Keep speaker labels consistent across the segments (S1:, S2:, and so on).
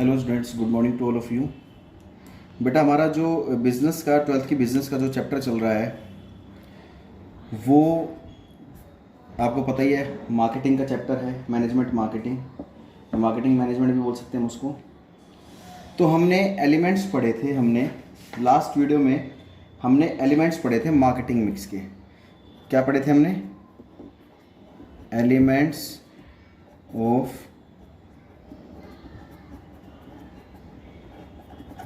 S1: Hello students, good morning to all of you. बेटा हमारा जो बिज़नेस का 12th की बिज़नेस का जो चैप्टर चल रहा है वो आपको पता ही है, मार्केटिंग का चैप्टर है। मैनेजमेंट मार्केटिंग, मार्केटिंग मैनेजमेंट भी बोल सकते हैं उसको। तो हमने एलिमेंट्स पढ़े थे। हमने लास्ट वीडियो में हमने एलिमेंट्स पढ़े थे मार्केटिंग मिक्स के। क्या पढ़े थे हमने? Elements of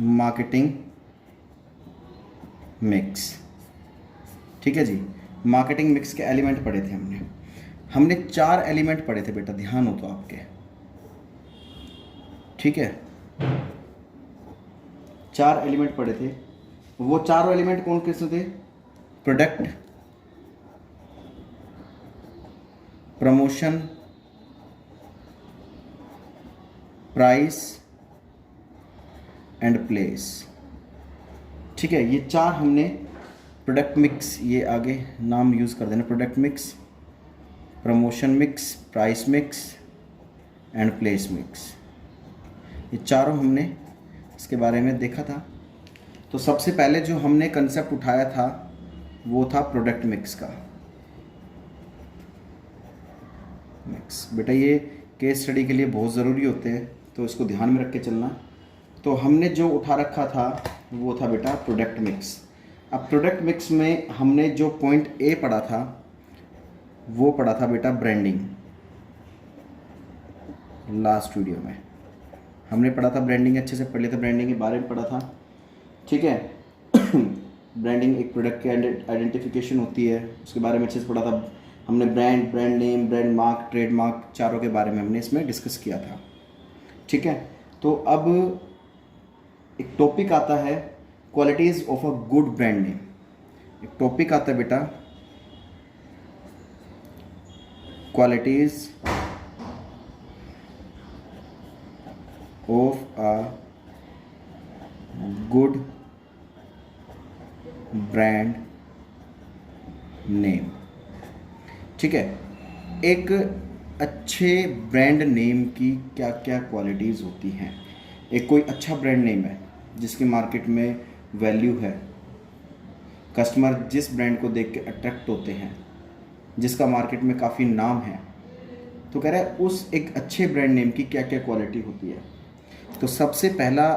S1: marketing mix. ठीक है जी, मार्केटिंग मिक्स के एलिमेंट पढ़े थे हमने 4 एलिमेंट पढ़े थे बेटा, ध्यान हो तो आपके। ठीक है, 4 एलिमेंट पढ़े थे। वो चारों एलिमेंट कौन किसमें थे? Product, promotion, price and place. ठीक है, ये 4 हमने प्रोडक्ट मिक्स, ये आगे नाम यूज़ कर देना, product mix, promotion mix, price mix and place mix, ये चारों हमने इसके बारे में देखा था। तो सबसे पहले जो हमने कंसेप्ट उठाया था वो था प्रोडक्ट मिक्स का। मिक्स बेटा ये केस स्टडी के लिए बहुत ज़रूरी होते हैं, तो इसको ध्यान में रख के चलना। तो हमने जो उठा रखा था वो था बेटा प्रोडक्ट मिक्स। अब प्रोडक्ट मिक्स में हमने जो पॉइंट ए पढ़ा था वो पढ़ा था बेटा ब्रांडिंग। लास्ट वीडियो में हमने पढ़ा था ब्रांडिंग, अच्छे से पढ़ लिया था, ब्रांडिंग के बारे में पढ़ा था। ठीक है ब्रांडिंग एक प्रोडक्ट की आइडेंटिफिकेशन होती है, उसके बारे में अच्छे से पढ़ा था हमने। Brand, brand name, brand mark, trademark, चारों के बारे में हमने इसमें डिस्कस किया था। ठीक है, तो अब एक टॉपिक आता है qualities of a good brand name. एक टॉपिक आता है बेटा qualities of a good brand name. ठीक है, एक अच्छे ब्रांड नेम की क्या क्या क्वालिटीज़ होती हैं। एक कोई अच्छा ब्रांड नेम है जिसकी मार्केट में वैल्यू है, कस्टमर जिस ब्रांड को देख के अट्रैक्ट होते हैं, जिसका मार्केट में काफ़ी नाम है, तो कह रहा है उस एक अच्छे ब्रांड नेम की क्या क्या क्वालिटी होती है। तो सबसे पहला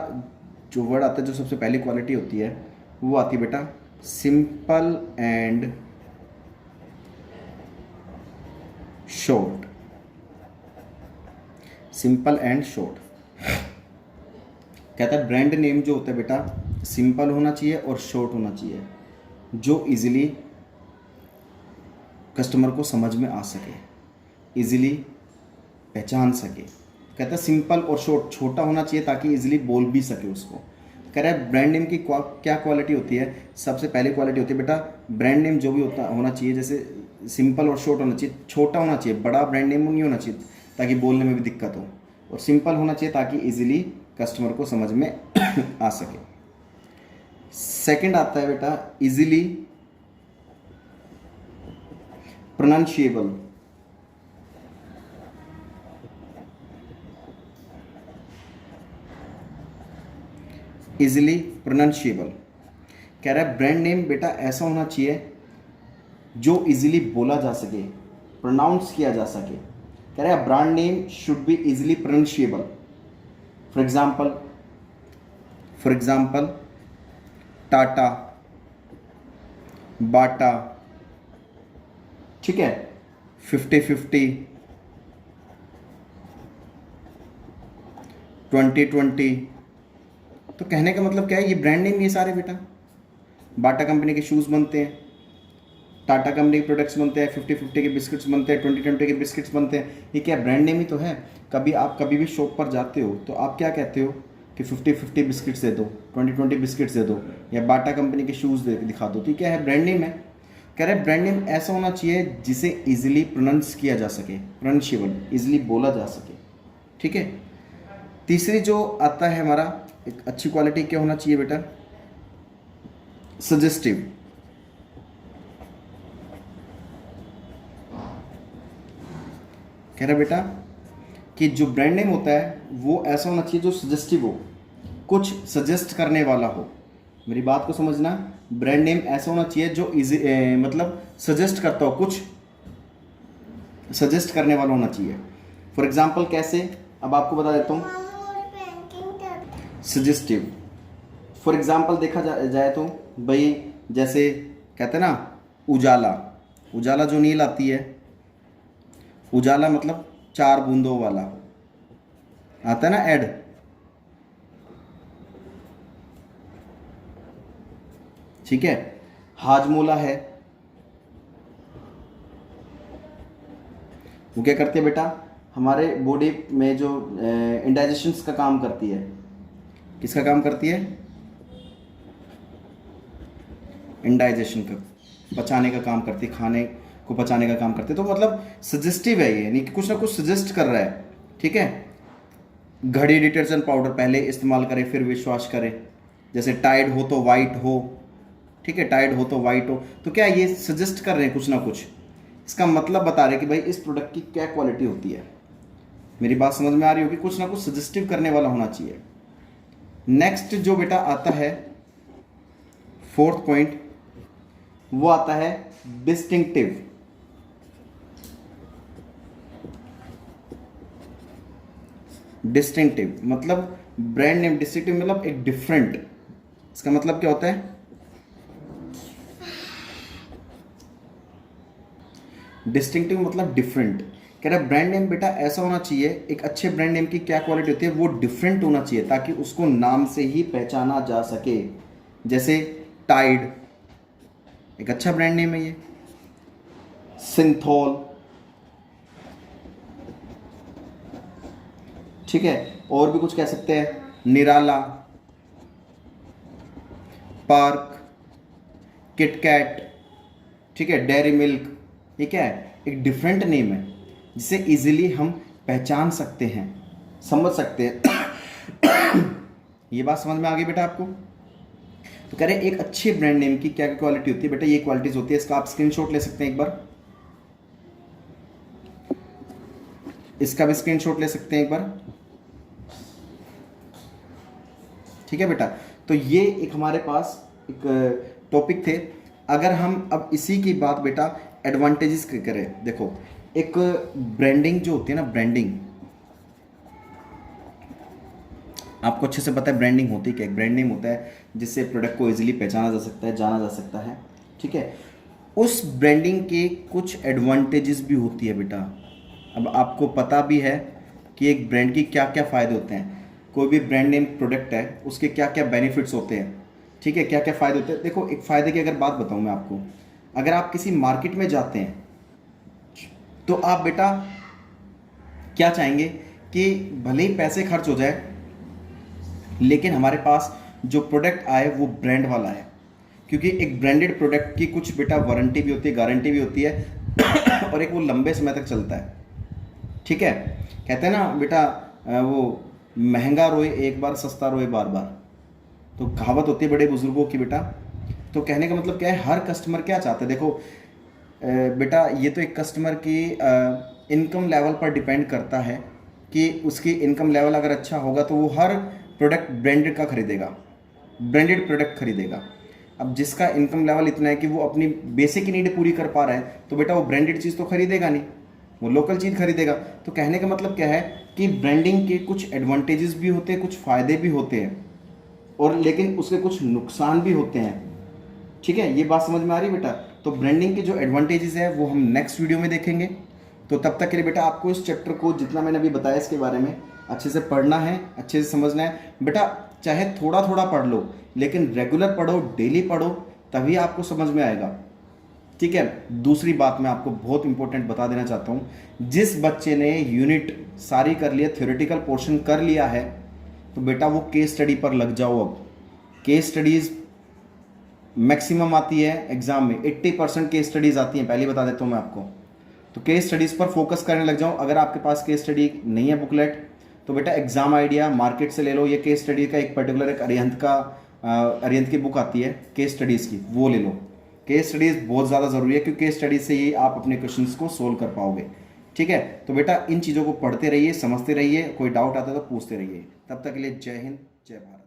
S1: जो वर्ड आता है, जो सबसे पहली क्वालिटी होती है वो आती है बेटा simple and short. Simple and short कहता है ब्रांड नेम जो होता है बेटा सिंपल होना चाहिए और शॉर्ट होना चाहिए, जो इजीली कस्टमर को समझ में आ सके, इजीली पहचान सके। कहता है सिंपल और शॉर्ट, छोटा होना चाहिए ताकि इजीली बोल भी सके उसको। कह रहा है ब्रांड नेम की क्या क्वालिटी होती है। सबसे पहली क्वालिटी होती है बेटा ब्रांड नेम जो भी होना चाहिए, जैसे सिंपल और शॉर्ट होना चाहिए, छोटा होना चाहिए, बड़ा ब्रांड नेम नहीं होना चाहिए ताकि बोलने में भी दिक्कत हो, और सिंपल होना चाहिए ताकि इजीली कस्टमर को समझ में आ सके। सेकंड आता है बेटा इजीली प्रोनाउंशिएबल। इजीली प्रोनाउंशिएबल कह रहा है ब्रांड नेम बेटा ऐसा होना चाहिए जो इजीली बोला जा सके, प्रोनाउंस किया जा सके। कह रहा है brand name should be easily pronounceable. For example Tata, Bata, ठीक है, 50-50, 20-20। तो कहने का मतलब क्या है, ये ब्रांड नेम ये सारे बेटा। बाटा कंपनी के शूज़ बनते हैं, टाटा कंपनी के प्रोडक्ट्स बनते हैं, 50-50 के बिस्किट्स बनते हैं, 20-20 के बिस्किट्स बनते हैं। ये क्या ब्रांड नेम ही तो है। कभी भी शॉप पर जाते हो तो आप क्या कहते हो कि 50-50 बिस्किट्स दे दो, 20-20 बिस्किट्स दे दो, या बाटा कंपनी के शूज़ दिखा दो। तो क्या है, ब्रांड नेम है। कह रहे ब्रांड नेम ऐसा होना चाहिए जिसे ईजिली प्रोनाउंस किया जा सके, प्रोनाउंशिएबल, ईजिली बोला जा सके। ठीक है, तीसरी जो आता है हमारा एक अच्छी क्वालिटी क्या होना चाहिए बेटा, सजेस्टिव। कह रहा बेटा कि जो ब्रांड नेम होता है वो ऐसा होना चाहिए जो सजेस्टिव हो, कुछ सजेस्ट करने वाला हो। मेरी बात को समझना, ब्रांड नेम ऐसा होना चाहिए जो इजी मतलब सजेस्ट करता हो, कुछ सजेस्ट करने वाला होना चाहिए। फॉर एग्जाम्पल कैसे, अब आपको बता देता हूँ। सजेस्टिव फॉर एग्जाम्पल देखा जाए तो भाई, जैसे कहते हैं ना उजाला, उजाला जो नील आती है, उजाला मतलब 4 बूंदों वाला, आता है ना ऐड। ठीक है, हाजमोला है, वो क्या करती है बेटा, हमारे बॉडी में जो इंडाइजेशन का काम करती है। किसका काम करती है? इंडाइजेशन का, पचाने का काम करती है, खाने को पचाने का काम करती है। तो मतलब सजेस्टिव है ये, यानी कि कुछ ना कुछ सजेस्ट कर रहा है। ठीक है, घड़ी डिटर्जेंट पाउडर पहले इस्तेमाल करें फिर विश्वास करें, जैसे टाइड हो तो वाइट हो। ठीक है, टाइड हो तो वाइट हो, तो क्या ये सजेस्ट कर रहे हैं कुछ ना कुछ, इसका मतलब बता रहे हैं कि भाई इस प्रोडक्ट की क्या क्वालिटी होती है। मेरी बात समझ में आ रही होगी, कुछ ना कुछ सजेस्टिव करने वाला होना चाहिए। नेक्स्ट जो बेटा आता है, फोर्थ पॉइंट, वो आता है डिस्टिंक्टिव। डिस्टिंक्टिव मतलब ब्रांड नेम, डिस्टिंक्टिव मतलब एक डिफरेंट, इसका मतलब क्या होता है? डिस्टिंक्टिव मतलब डिफरेंट। कह रहा है ब्रांड नेम बेटा ऐसा होना चाहिए, एक अच्छे ब्रांड नेम की क्या क्वालिटी होती है, वो डिफरेंट होना चाहिए ताकि उसको नाम से ही पहचाना जा सके। जैसे टाइड एक अच्छा ब्रांड नेम है ये, सिंथॉल, ठीक है, और भी कुछ कह सकते हैं, निराला, पार्क, किटकैट, ठीक है, डेयरी मिल्क। ये क्या है? एक डिफरेंट नेम है जिसे इजीली हम पहचान सकते हैं, समझ सकते हैं। ये बात समझ में आ गई बेटा आपको? तो कह रहे हैं एक अच्छे ब्रांड नेम की क्या क्वालिटी होती है बेटा, ये क्वालिटीज होती है। इसका आप स्क्रीनशॉट ले सकते हैं एक बार, इसका भी स्क्रीनशॉट ले सकते हैं एक बार। ठीक है बेटा, तो ये एक हमारे पास एक टॉपिक थे। अगर हम अब इसी की बात बेटा एडवांटेजेस करें, देखो एक ब्रांडिंग जो होती है ना, ब्रांडिंग आपको अच्छे से पता है ब्रांडिंग होती क्या है। ब्रांडिंग होता है जिससे प्रोडक्ट को इजीली पहचाना जा सकता है, जाना जा सकता है। ठीक है, उस ब्रांडिंग के कुछ एडवांटेजेस भी होती है बेटा। अब आपको पता भी है कि एक ब्रांड की क्या क्या फ़ायदे होते हैं, कोई भी ब्रांड नेम प्रोडक्ट है उसके क्या क्या बेनिफिट्स होते हैं। ठीक है, क्या क्या फ़ायदे होते हैं। देखो एक फ़ायदे की अगर बात बताऊँ मैं आपको, अगर आप किसी मार्केट में जाते हैं तो आप बेटा क्या चाहेंगे कि भले ही पैसे खर्च हो जाए लेकिन हमारे पास जो प्रोडक्ट आए वो ब्रांड वाला है, क्योंकि एक ब्रांडेड प्रोडक्ट की कुछ बेटा वारंटी भी होती है, गारंटी भी होती है और एक वो लंबे समय तक चलता है। ठीक है, कहते हैं ना बेटा वो महंगा रोए एक बार, सस्ता रोए बार बार, तो कहावत होती है बड़े बुजुर्गों की बेटा। तो कहने का मतलब क्या है, हर कस्टमर क्या चाहता है, देखो बेटा ये तो एक कस्टमर की इनकम लेवल पर डिपेंड करता है कि उसकी इनकम लेवल अगर अच्छा होगा तो वो हर प्रोडक्ट ब्रांडेड का खरीदेगा, ब्रांडेड प्रोडक्ट खरीदेगा। अब जिसका इनकम लेवल इतना है कि वो अपनी बेसिक नीड पूरी कर पा रहा है तो बेटा वो ब्रांडेड चीज़ तो खरीदेगा नहीं, वो लोकल चीज़ खरीदेगा। तो कहने का मतलब क्या है कि ब्रांडिंग के कुछ एडवांटेजेस भी होते हैं, कुछ फ़ायदे भी होते हैं, और लेकिन उसके कुछ नुकसान भी होते हैं। ठीक है, ये बात समझ में आ रही है बेटा? तो ब्रांडिंग के जो एडवांटेजेस है वो हम नेक्स्ट वीडियो में देखेंगे। तो तब तक के लिए बेटा आपको इस चैप्टर को जितना मैंने अभी बताया इसके बारे में अच्छे से पढ़ना है, अच्छे से समझना है बेटा। चाहे थोड़ा थोड़ा पढ़ लो लेकिन रेगुलर पढ़ो, डेली पढ़ो, तभी आपको समझ में आएगा। ठीक है, दूसरी बात मैं आपको बहुत इंपॉर्टेंट बता देना चाहता हूँ, जिस बच्चे ने यूनिट सारी कर लिया, थ्योरेटिकल पोर्शन कर लिया है, तो बेटा वो केस स्टडी पर लग जाओ। अब केस स्टडीज़ मैक्सिमम आती है एग्जाम में, 80% केस स्टडीज़ आती हैं, पहले बता देता हूँ मैं आपको। तो केस स्टडीज़ पर फोकस करने लग जाओ। अगर आपके पास केस स्टडी नहीं है बुकलेट तो बेटा एग्जाम आइडिया मार्केट से ले लो। ये केस स्टडी का एक पर्टिकुलर एक अरिहंत की बुक आती है केस स्टडीज़ की, वो ले लो। केस स्टडीज़ बहुत ज़्यादा ज़रूरी है क्योंकि केस स्टडीज से ही आप अपने क्वेश्चंस को सोल्व कर पाओगे। ठीक है, तो बेटा इन चीज़ों को पढ़ते रहिए, समझते रहिए, कोई डाउट आता है तो पूछते रहिए। तब तक के लिए जय हिंद, जय भारत।